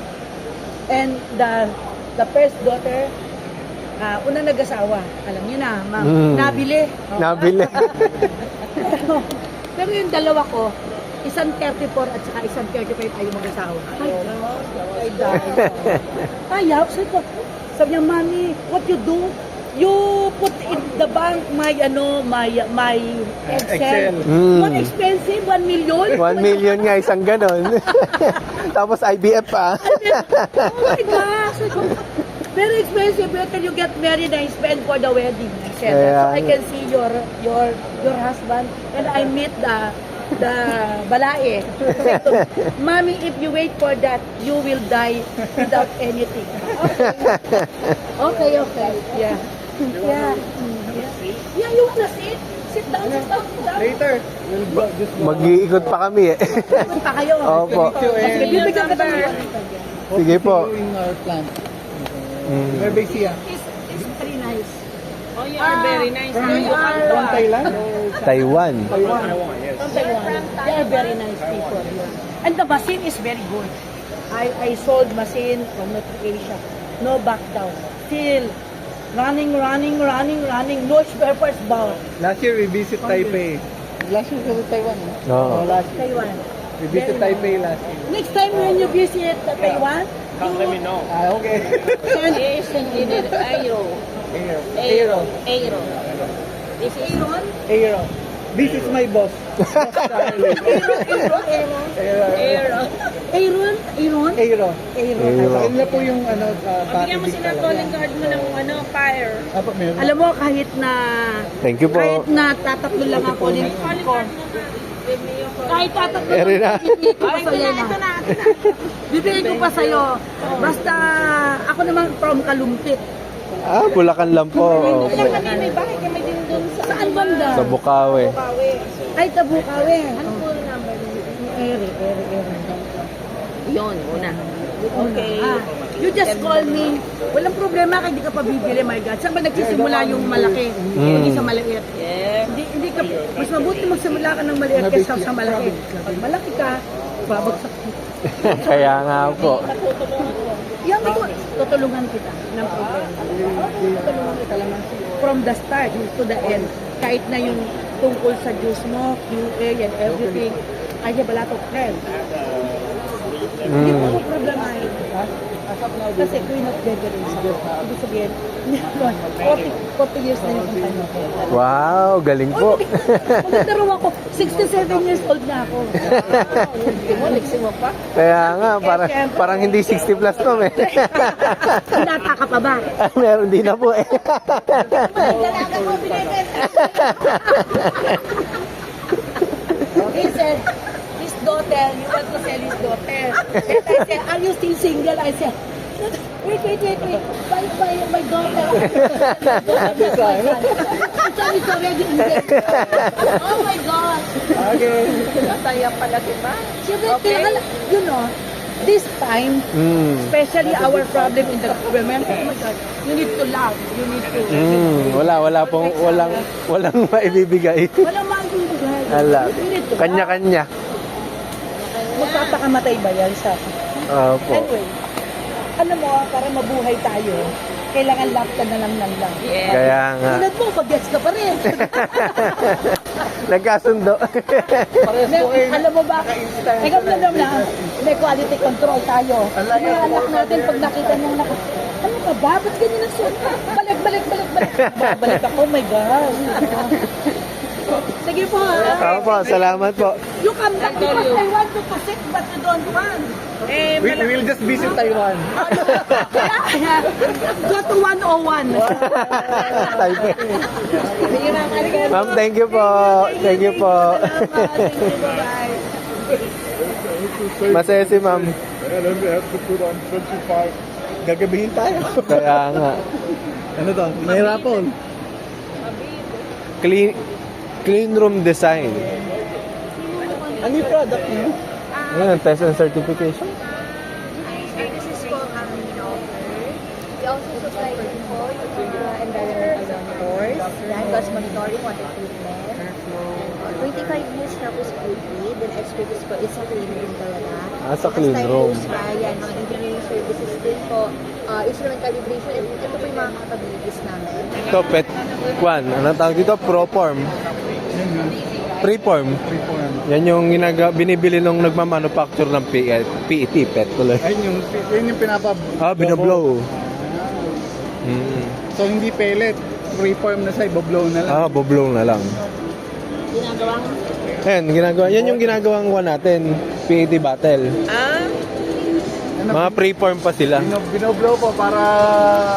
the first daughter, unang nag-asawa. Alam niyo na, ma'am. Nabili. Nabili. Pero yung dalawa ko, isang 34 at saka isang 35 ay mag-asawa. Ay, dahil. Ayaw. Sabi niya, Mami, what you do? You put in the bank my Excel. What expensive? 1 million? 1 million nga isang ganon. Tapos IBF pa. Oh my gosh! Very expensive. Where can you get married and spend for the wedding? I said that. So I can see your husband and I meet the balae. Said to me, Mommy, if you wait for that, you will die without anything. Okay. Yeah. Yeah. Yeah, you wanna sit? Sit down. Later. Mag-iikot pa kami eh. Punta kayo. Opo. Sige, bibigyan ka tayo. Sige po. In our plant. Mm. Where base siya? It's very nice. Oh, you are very nice. From Thailand? Taiwan. They are very nice people. And the machine is very good. I sold machine from Asia. No back down. Still running. No spare parts bound. Last year we visit Taipei. Last year sa Taiwan. Oo. Taiwan. We visit Taipei last year. Next time when you visit Taiwan, Okay. Yes, hindi. Aero. Aero. This is Aaron, Aero. This is my boss. Boss Charlie. Aero. Aero. Aero. Sa kanya po yung Bigyan mo sila calling card mo ng fire. Apo, meron. alam mo kahit na Thank you po. kahit na tatatlo lang ako din ko. Kahit tatatlo Eri na. bibigay ko pa sa'yo na. Bibigay ko pa sa'yo. Basta ako naman from Kalumpit. Ah, Bulacan lang po. Kung Okay. kami may bahay kami din doon sa Saan banda? Sa Bukawi. Bukawi. Ay, Tabukawe. Ano po yung number niyo? Eri. Yun, una. Okay. You just call me. Walang problema kahit hindi ka pa bibili, my God. Saan ba nagsisimula yung malaki? Hindi sa maliit. Yeah. Hindi ka, mas mabuti magsimula ka ng maliit kaysa sa malaki. Pag malaki ka, babagsak ka. Kaya nga po. Yan, tutulungan kita ng problema. Tutulungan kita lang from the start to the end. Kahit na yung tungkol sa juice mo, QA and everything, I have a lot of friends. Hindi ko problema yun. Kasi queen of beverage. Ibig sabihin, 40 years na yung kumpanya ko. Wow, galing po. Maganda raw ako, 67 years old na ako. Liksi mo pa? Kaya nga, parang hindi 60 plus to eh. Pinata ka pa ba? Meron din na po eh. Dalaga ko, binibenta. He said, his daughter, you want to sell his daughter. And I said, are you still single? I said, wait. My daughter. sorry, hindi. Oh my God. Okay. Masaya pala si Ma. Siyempre, you know, this time, especially our problem in the government, oh my God, you need to laugh. You need to... Wala pong, walang maibibigay. Walang maibigay. Ala, You need to laugh. kanya-kanya. Magpapakamatay ba yan sa... Opo. Anyway, alam mo, para mabuhay tayo, kailangan laugh ka na lang. Yeah. Kaya nga. Tulad mo, pag-gets ka pa rin. Nagkasundo. Alam mo ba, ikaw na, may quality control tayo. Mga anak natin, pag nakita niyang ano ka ba? Ba't ganyan ang suot? Balik. Babalik ako, oh my God. Sige po ha. Opo, salamat po. You come back because I want you to sit, but you don't want. Eh, We will just visit Taiwan. Go to 101. Taipei. Sige na, kaligayan. Ma'am, thank you po. Thank you po. Thank you, bye-bye. Masaya si ma'am. And then we have to put on 25. Gagabihin tayo. Kaya nga. Ano to? Mahirapon. Clean room design. Ano yung product niyo? Ayan, test and certification. Services po ang in-offer. We also supply po yung mga environmental monitors, gas monitoring, water treatment. 25 years na po sa QP, then expertise po is sa clean room talaga. Sa clean room. Yan, mga engineering services din po, instrument calibration, ito po yung mga capabilities namin. Ito, pet kwan. Anong tawag dito? Proform. Preform. Yan yung binibili nung nagmamanufacture ng PET, pet tuloy. Ayun yung pinapab... Binoblow. So hindi pellet. Freeform na siya, ibablow na lang. Boblow na lang. Ginagawa. Yan yung ginagawang one natin, PET bottle. Mga preform pa sila. Binoblow po para...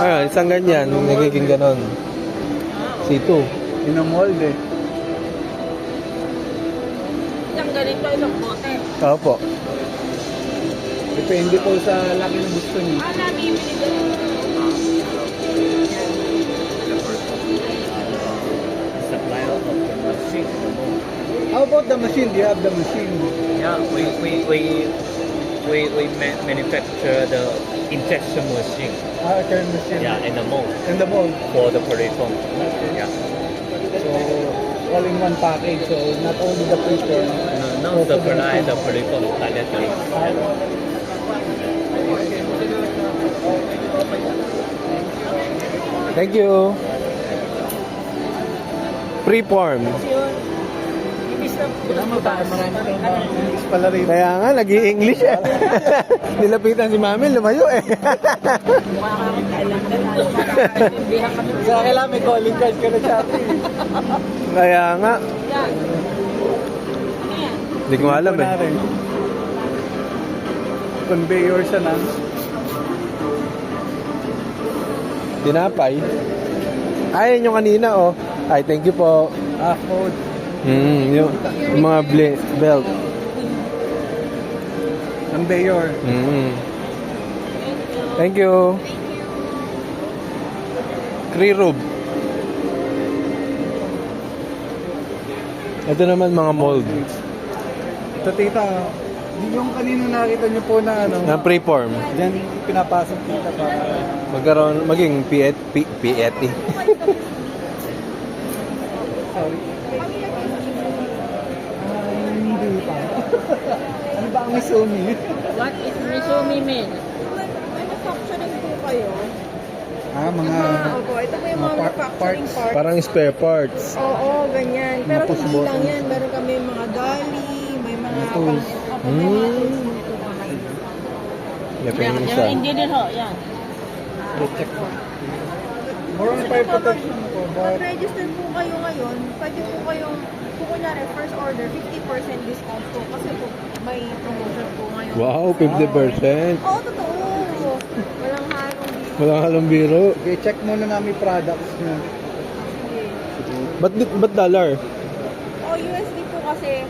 Ayun, isang ganyan, nagiging ganon. C2. Inomold eh. Yung ganito, ilang bote. Opo. Depende po sa laki ng gusto niyo. Namimili ko. How about the machine? Do you have the machine? Yeah, we manufacture the injection machine. Current machine. Yeah, in the mold And the mold. for the polyfoam. Yeah. So, all in one package. So, not only the preform. No, the polyfoam directly. Thank you. Preform. English pala rin. Kaya nga, nag-i-English eh. Nilapitan si Mami, lumayo eh. Sa kailangan may calling card ka na Shopee. Kaya nga. Hindi ko alam eh. Conveyor siya na. Tinapay. Ay, yun yung kanina oh. Ay, thank you po. Food. Yung mga belt. Conveyor. Thank you. Krerub. Ito naman mga mold. Ito tita, yung kanina nakita niyo po na ano, Na preform. dyan pinapasok tita para Maging PET. sorry. Hindi pa. Ano ba ang Misumi? What is Misumi mean? Manufacturing po kayo. Mga Opo, ito po yung mga mga manufacturing parts. Parang spare parts. Oo, ganyan. Pero Mga push hindi lang button. yan. Meron kami mga dolly, may mga tools. Yan yung isa. engineer ho, yan. check po. More on fire protection po, but Mag-register po kayo ngayon, pwede po kayong, kung kunyari first order, 50% discount po kasi po may promotion po ngayon. Wow, 50%. Oo, totoo. Walang halong dito. Walang halong biro. okay, check muna namin yung products niya. Ba't dollar? O USD po kasi,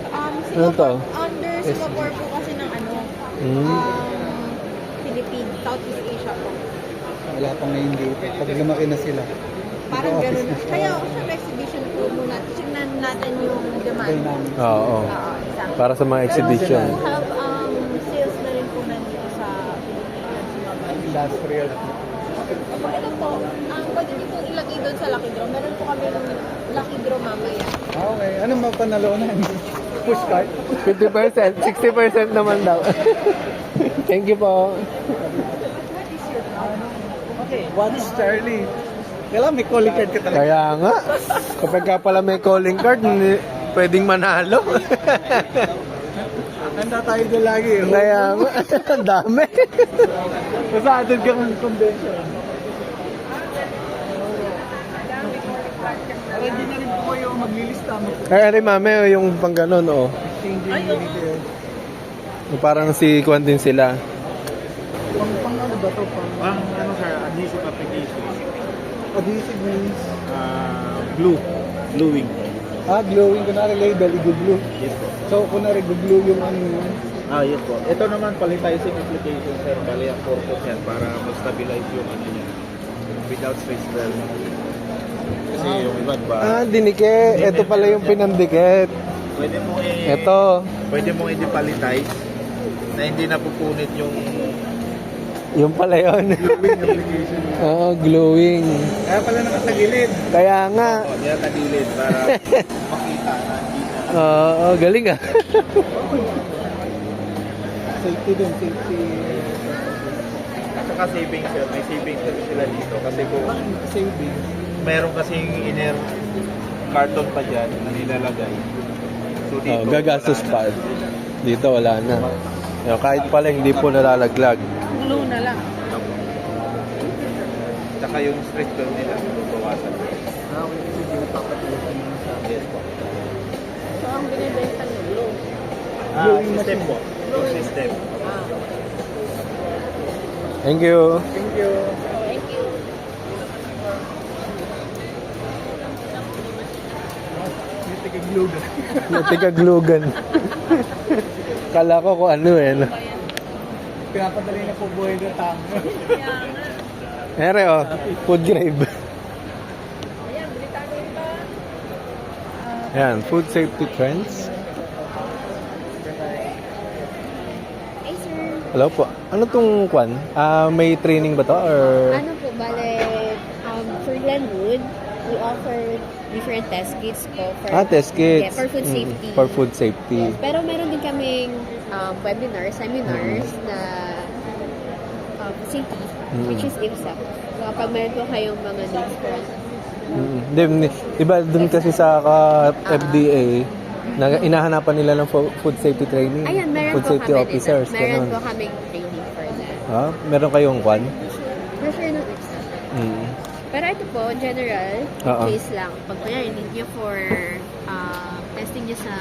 Ano to? under Singapore po kasi ng Philippines, Southeast Asia po. Wala pa ngayon dito. Pag lumaki na sila. Parang ganun. Kaya ako sa exhibition po muna, tignan natin yung demand. Oo. Exactly. Para sa mga exhibition. We have sales na rin po nandito sa Pilipinas. Industrial. Ito po, pwede niyo po ilagay doon sa Lucky Draw. Meron po kami ng Lucky Draw mamaya. Okay. Anong mapanalunan? Pushcart? 50%, 60% naman daw. Thank you po. What's Charlie? Kailangan may calling card ka talaga. Kaya nga, kapag ka pala may calling card, pwedeng manalo. Handa tayo doon lagi. Kaya nga, ang dami. Basta atin ka ng convention. Para hindi na rin po kayo maglilista. Kaya rin mami, yung pang ganon, oh. Exchanging dito. Parang si Kwan din sila. Pang ano ba to? Pang Ano sir, adhesive application. adhesive means Gluing. glowing. Kunwari label, i-glue. Yes po. So, kunwari, glue yung ano yun. Yes po. Ito naman palletizing application sir. Bali ang purpose yan para ma-stabilize yung ano niya. Without space well. Kasi yung iba ba, Dinike. Ito pala yung pinandikit. pwede mo pwede mo i-depalletize na hindi napupunit Yung pala yun. Glowing application. Oo, glowing. Kaya pala nakasagilid. Kaya nga. niya tagilid para makita na hindi na. Oo, galing ah. Safety din, safety. At saka savings sir, may savings sila dito kasi kung Saving. meron kasing inner carton pa dyan na nilalagay. So dito, Gagastos wala pa. na. Dito wala na. Kahit pala hindi po nalalaglag. Glue na lang. Tsaka yung stress curve nila, bawasan. Okay, kasi hindi napapatuloy naman sa akin. Yes po. So, ang binibenta niyo, glue. System po. Yung system. Thank you. Thank you. Thank you. May tigag-glue na. Natikaglugan. Kala ko kung ano eh. No? Pinapadali na po buhay ng tango. Ere oh, food grade. Ayan, food safety trends. Hey, sir. Hello po. Ano tong kwan? May training ba to or Ano po, bale, for Glenwood, we offer different test kits po for, test kits? Yeah, for food safety. For food safety. Yes, pero meron din kaming webinars, seminars na safety, which is IPSA. So, kapag meron po kayong mga needs for Diba dun kasi sa FDA na inahanapan nila ng food safety training. Ayan, meron food po safety kami officers. dito. Meron ganun. po kaming training for that. Meron kayong kwan? For sure ng IPSA. Mm. Pero ito po, general Oo. case lang. Pag kunyari, need nyo for testing nyo sa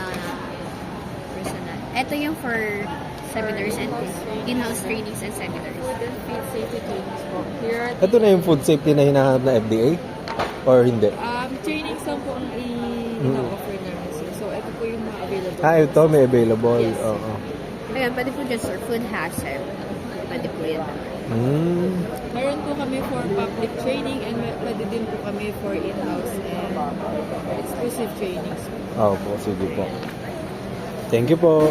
personal. Ito yung for seminars and in-house trainings and seminars. Food safety trainings po. Here are Ito na yung food safety na hinahanap na FDA? Or hindi? trainings lang po ang i-offer namin sir. So, ito po yung mga available. Ito may available. Yes. Oo. Ayan, pwede po dyan, sir. Food hazard. Pwede po yan. Meron po kami for public training and pwede din po kami for in-house and exclusive trainings. Po, sige po. Thank you po.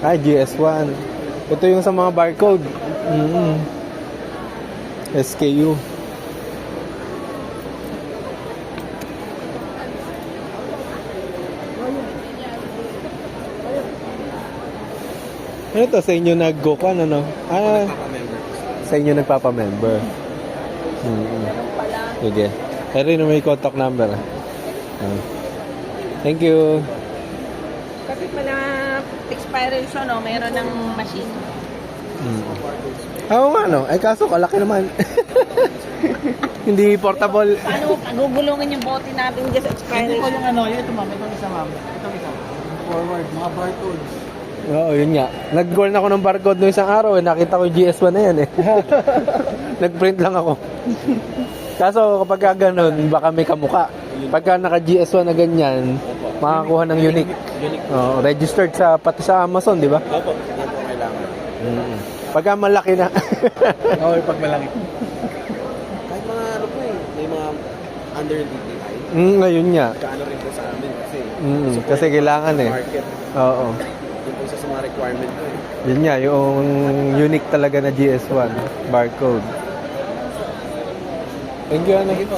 GS1. Ito yung sa mga barcode. SKU. Ano to? Sa inyo nag-go-con, ano? Sa inyo nagpapa-member. Sige. Pero yun may contact number. Thank you. Kasi pala expiration, no? Meron ng machine. Oo nga, no? Ay, kaso kalaki naman. Hindi portable. Paano gugulungin yung bote natin dyan sa Hindi expiration? ko yung ano, ito ma'am, itong isa ma'am. Itong isa. Forward, mga barcodes. Oo, yun nga. Nag-goal na ako ng barcode noong isang araw. Nakita ko yung GS1 na yan eh. Nag-print lang ako. Kaso kapag ka ganun, baka may kamuka. Pagka naka-GS1 na ganyan, makakuha ng unique. Registered sa pati sa Amazon, di ba? Opo, hindi po kailangan. Pagka malaki na. Oo, pag malaki. under DTI. Ngayon nga. Kaano rin po sa amin kasi. Kasi kailangan eh. Market. Oo. Yun po sa mga requirement ko eh. Yun nga, yung unique talaga na GS1 barcode. Thank you, ano? Thank you po.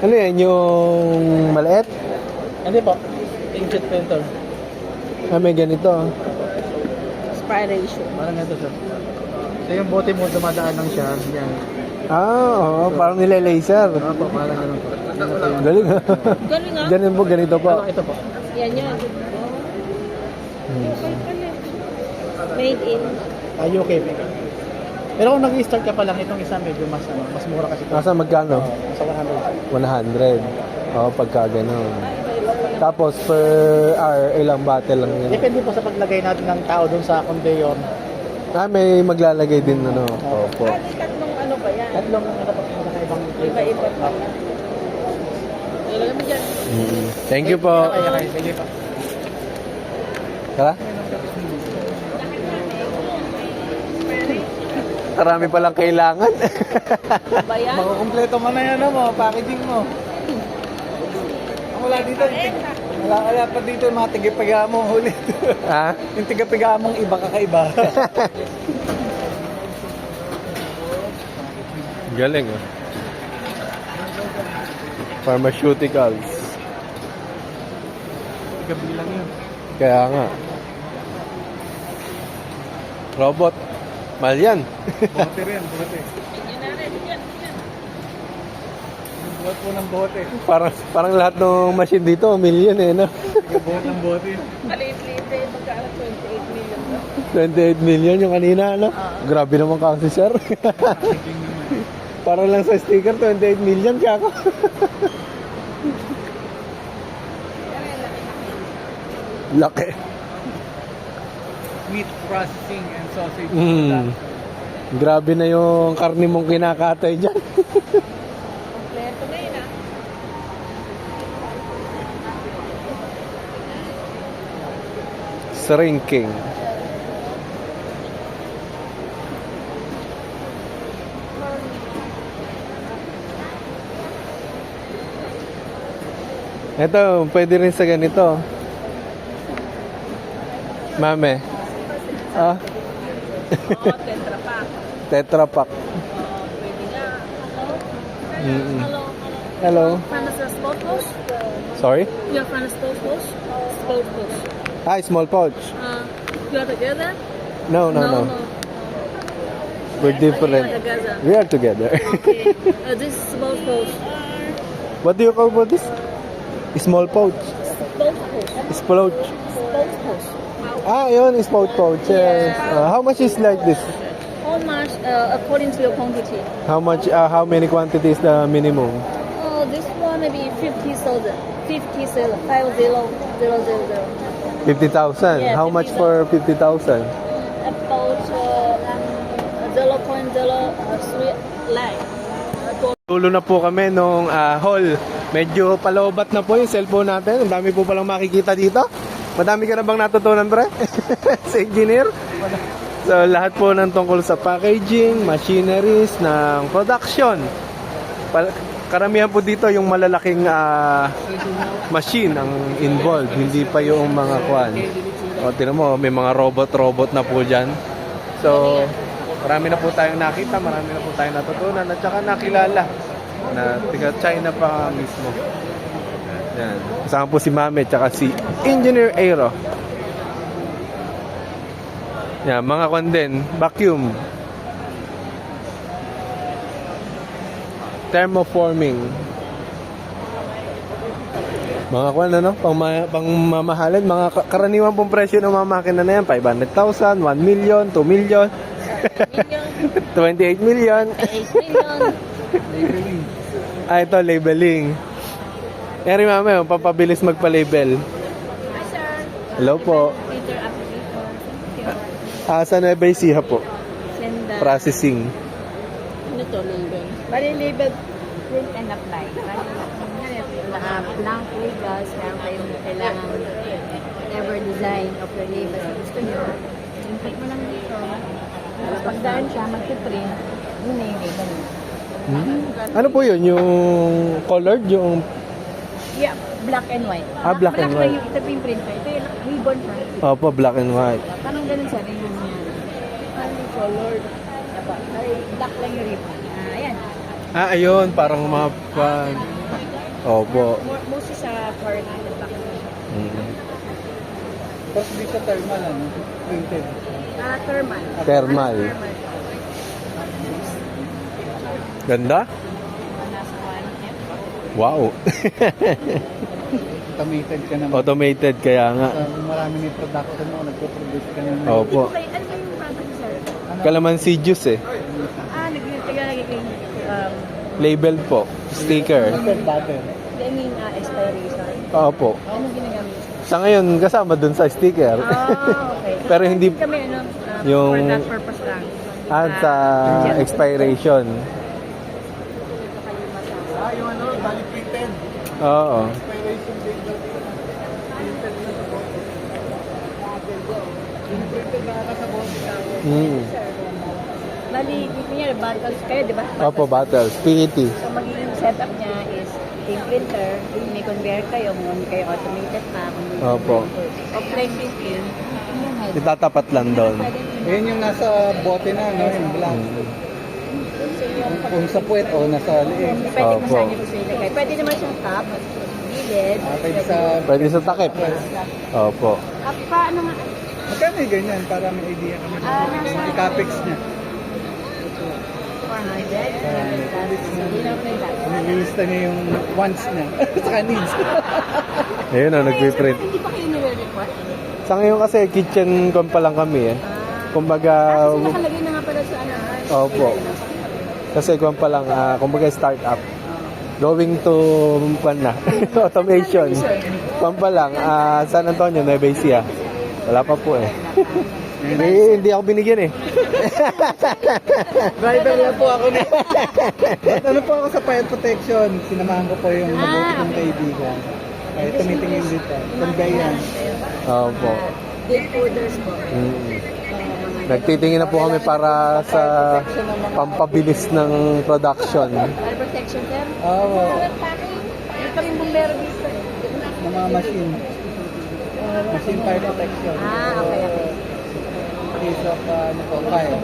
Ano yan, yung maliit? Hindi po. Inkjet printer. May ganito. Inspiration. Parang ito sir. So yung bote mo dumadaan lang siya. Yan. Oo, parang nila-laser. Opo, parang ganun po. Yan po yung... Galing ha. Galing ah. Ganun po, ganito po. Ito po. Yan yan. Made in. UK po. Pero kung nag-start ka pa lang, itong isa medyo mas mura kasi. Nasa magkano? Sa 100. 100. Oo, pagka ganun. Tapos per hour, ilang battle lang yan. Depende po sa paglagay natin ng tao dun sa conveyor. May maglalagay din ano. Opo. Tatlong ano ba yan? Tatlong ano po, magkakaibang Iba-iba pa. Ilagay mo dyan. Thank you po. Okay, sige po. Tara. Marami palang kailangan. Ba yan? Makukumpleto mo na yan mo, packaging mo. Wala dito. Wala pa dito yung mga tigipiga mo ulit. Ha? Yung tigipiga mong iba kakaiba. Galing ah. Pharmaceuticals. Gabi lang yun. Kaya nga. Robot. Mahal yan. Bote rin, bote. Buhat po ng bote. Parang lahat ng machine dito, million eh, no? Buhat ng bote. Maliit-liit eh. Magkano 28 million ba? 28 million yung kanina, no? Grabe naman kasi, sir. Para lang sa sticker, 28 million, kako. Laki. Meat processing and sausage. Grabe na yung karne mong kinakatay dyan. Kompleto na yun ah. Shrinking. Ito, pwede rin sa ganito. Mame. Ah, Oo, tetra pack. Tetra Pak. Pwede nga. Hello. From the sport coach? Sorry? You're from the sport coach? Sport coach. Hi, small pouch. You are together? No. We're You are different. together. We are together. Okay. This is sport coach. What do you call for this? Small pouch. Sport coach. Splouch. Sport coach. Yun, small pouch. Yes. How much is like this? How much according to your quantity? How much? How many quantity is the minimum? Oh, this one maybe 50,000. 50,000. 50,000. 50,000. Yeah, How much 50,000. for 50,000? About 0.03 line. Tulo na po kami nung hall. Medyo palobat na po yung cellphone natin. Ang dami po palang makikita dito. Madami ka na bang natutunan, pre? Sa engineer? So, lahat po ng tungkol sa packaging, machineries, ng production. Karamihan po dito yung malalaking machine ang involved. Hindi pa yung mga kwan. O, tinan mo, may mga robot na po dyan. So, marami na po tayong nakita, marami na po tayong natutunan, at saka nakilala na tiga China pa mismo. Yan. Kasama po si Mame, tsaka si Engineer Aero. Yan, mga kwan din, vacuum. Thermoforming. Mga kwan ano, pang mamahalin, mga karaniwan pong presyo ng mga makina na yan, 500,000, 1 million, 2 million, 28 million. 8 million. Ito, labeling. Eri mama, papabilis magpa-label. Hi, sir. Hello po. Peter application. Sa Nueva Ecija po. Send the... Processing. Ano to, label? Bali, label, print and apply. Blank labels, meron kayong kailangan ever design of your labels na gusto nyo. Input mo lang dito. Tapos pagdaan siya, mag-print, yun na yung label. Ano po yun? Yung colored? Yung... Yeah, black and white. Black and white. Ito po yung printer. Ito yung ribbon siya. Opo, black and white. Parang ganun siya, ribbon niya. Ano yung colored? Ay, black lang yung ribbon. Ayan. Ayun, parang mga pan. Opo. Mostly sa foreign and black. Tapos di sa thermal, ano? Printed. Thermal. Thermal. Ganda? Nasa 1M. Wow. Automated ka naman. Automated kaya nga. Marami may production mo, nagpo-produce ka naman. Opo. Okay, ano ba yung product, sir? Calamansi juice eh. Naglalagay kayo Label po. Sticker. Butter. I mean, expiration. Opo. Anong ginagamit? Sa ngayon, kasama dun sa sticker. Okay. Pero hindi Kami, ano, yung- for that purpose lang. sa expiration. Yung ano, bali printed. Oo. Expiration date daw. Printed na sa bote. Yung printed na sa bote tayo. Bali, niya, bottles kayo, di ba? Opo, bottles. PET. So, magiging setup niya is yung printer, may conveyor kayo, kung kayo automated pa, kung may Opo. offline printing. Itatapat lang doon. Ayan yung nasa bote na, no? Yung black. Kung sa puwet o nasa liig. Pwede kung Opo. saan niyo gusto ilagay. Pwede naman siyang top, gilid. Pwede sa... Pwede sa takip. Opo. Paano nga? Magkano yung ganyan para may idea kami Nasa- yung capex niya. 400. Hindi lang kayo lahat. Nililista niya yung wants niya. Saka needs. Ayun o, nagpiprint. Hindi pa kayo nire-request? Sa ngayon kasi, kitchen con pa lang kami eh. Kumbaga, Kasi nakalagay na nga pala sa ano. Opo. Kasi kwan pa lang, kumbaga start-up. Going to, automation. Kwan pa lang, San Antonio, Nueva Ecija. Wala pa po eh. Hindi ako binigyan eh. Driver lang po ako na. Ano po ako sa fire protection. Sinamahan ko po yung mabuti kong kaibigan. Kaya tumitingin dito. Conveyan. Opo. Big folders po. Nagtitingin na po kami para sa pampabilis ng production. Fire protection, sir. Oo. May kaming bumbero dito eh. Ng mga machine. Machine fire protection. Okay. Case of ano po, fire.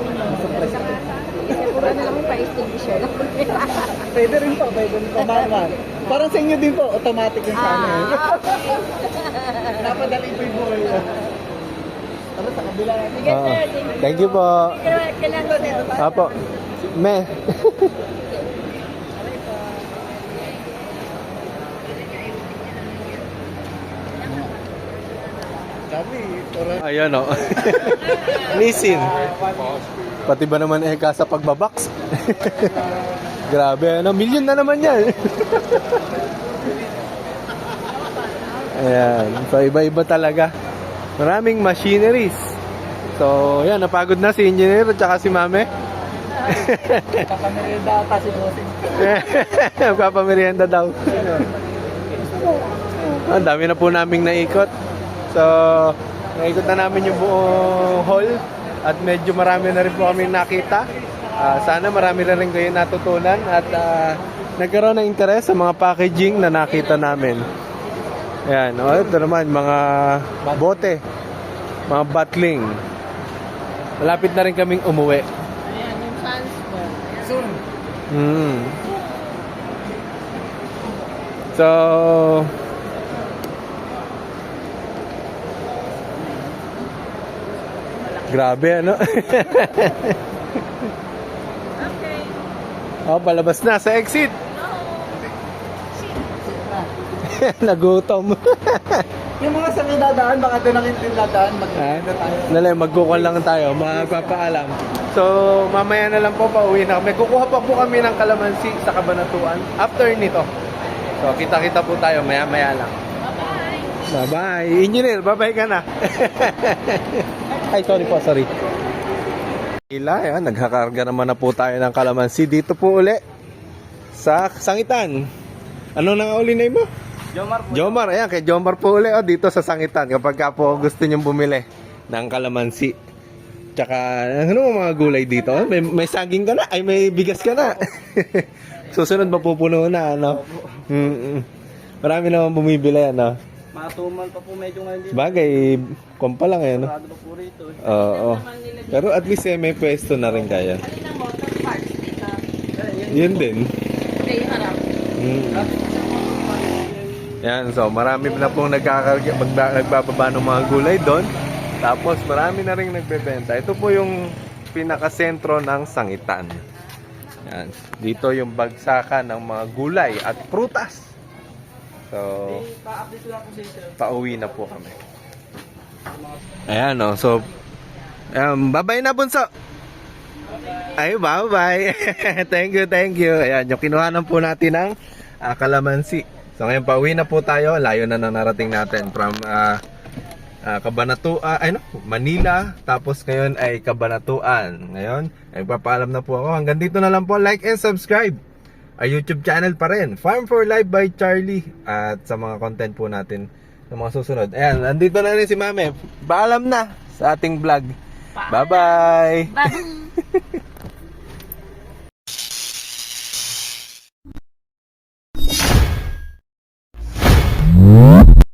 Suppress. Kasi puro ano lang yung pa-extinguisher lang. Pwede rin po. Manual. Parang sa inyo din po. Automatic yung sa ano. Napadali po yung buhay. Ano sa kabila? Sige, sir. Thank you po. Kailangan sir. Apo. Me. Sabi, Ayan o. Nisin. Pati ba naman sa pagbabox? Grabe, ano? Million na naman yan. Ayan. So, iba-iba talaga. Maraming machineries. So, yan. Napagod na si engineer at saka si mame. kakamerienda ata si Bossing. Magpapamerienda daw. Ang dami na po naming naikot. So, naikot na namin yung buong hall. At medyo marami na rin po kami nakita. Sana marami na rin kayo natutunan. At nagkaroon ng interes sa mga packaging na nakita namin. Ayan. O, ito naman, mga bote. Mga bottling. Malapit na rin kaming umuwi. Ayan, yung fans po. Soon. So, grabe, ano? Okay. Oh, palabas na sa exit. Nagutom. Yung mga sa dadaan, baka doon ang hindi dadaan, mag-enda tayo. Nalay, magkukon lang tayo, magpapaalam. So, mamaya na lang po, pauwi na kami. Kukuha pa po kami ng kalamansi sa Kabanatuan after nito. So, kita-kita po tayo, maya-maya lang. Bye-bye. Engineer, bye-bye ka na. Ay, sorry po, sorry. Yan, nagkakarga naman na po tayo ng kalamansi. Dito po uli sa Sangitan. Ano na uli na mo? Jomar po. Jomar, ayan, kay Jomar po uli, dito sa Sangitan. Kapag ka po gusto nyong bumili ng kalamansi. Tsaka, ano mga gulay dito? May saging ka na? Ay, may bigas ka na. Susunod, mapupuno na, ano? Marami naman bumibili, ano? Matumal pa po medyo ngayon dito. Bagay, kompa lang, ano? Sarado pa po rito. Oo. Pero at least may pwesto na rin kaya. Yun din. Yan, so marami na pong nagbababa ng mga gulay doon. Tapos marami na rin nagbebenta. Ito po yung pinakasentro ng Sangitan. Yan. Dito yung bagsakan ng mga gulay at prutas. So, pauwi na po kami. Ayan, no. So, bye-bye na, bunso. Ay, bye-bye. Thank you. Ayan, yung kinuhanan po natin ng kalamansi. So, ngayon pauwi na po tayo. Layo na narating natin from Manila. Tapos ngayon ay Cabanatuan. Ngayon, ay papaalam na po ako. Hanggang dito na lang po. Like and subscribe. Ay YouTube channel pa rin, Farm for Life by Charlie. At sa mga content po natin ng mga susunod. Ayan, nandito na rin si Mame. Paalam na sa ating vlog. Bye-bye. Bye.